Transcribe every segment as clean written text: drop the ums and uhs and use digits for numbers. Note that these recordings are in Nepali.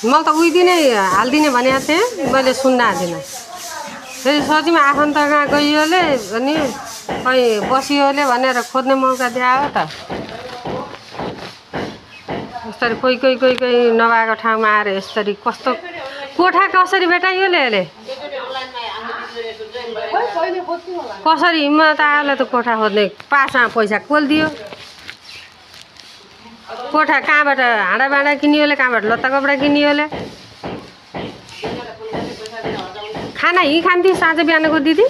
मैले त उहिदिनै हालिदिने भनेको थिएँ, मैले सुन्न आँदिनँ। फेरि सोच्यौँ आफन्त कहाँ गइयोले अनि खै बसियोले भनेर खोज्ने मौका दियो त। यसरी कोही नभएको ठाउँमा आएर यसरी कस्तो कोठा कसरी भेटाइयोले यसले कसरी हिम्मत आयोले त कोठा खोज्ने पासमा पैसा कोल्दियो। कोठा कहाँबाट हाँडाबाँडा किनियोले, कहाँबाट लत्ता कपडा किनियोले। खाना यहीँ खान्थे साँझ बिहानको दिदी।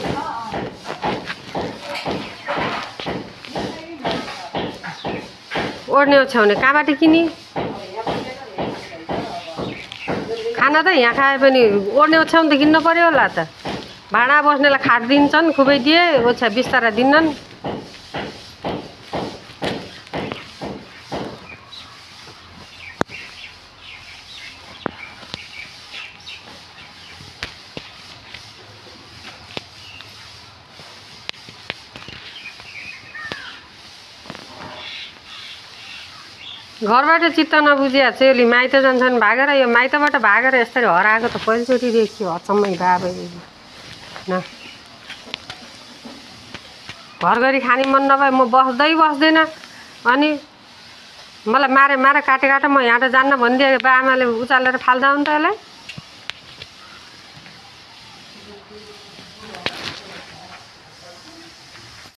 ओड्ने ओछ्याउने कहाँबाट किनी? खाना त यहाँ खाए पनि ओड्ने ओछ्याउनु त किन्नु पर्यो होला त। भाँडा बस्नेलाई खाट दिन्छन्, खुबै दिए, ओछ्या बिस्तारा दिन्नन्। घरबाट चित्त नबुझिया चेली माइत जान्छन् भागेर। यो माइतबाट भागेर यसरी हराएको त पहिलोचोटि देखियो। अचम्मै बाबै न घर गरी खाने मन नभए म बस्दैन। अनि मलाई मारे काटे म यहाँ जान्न भनिदिए बा आमाले उचालेर फाल्दा हुन्छ यसलाई।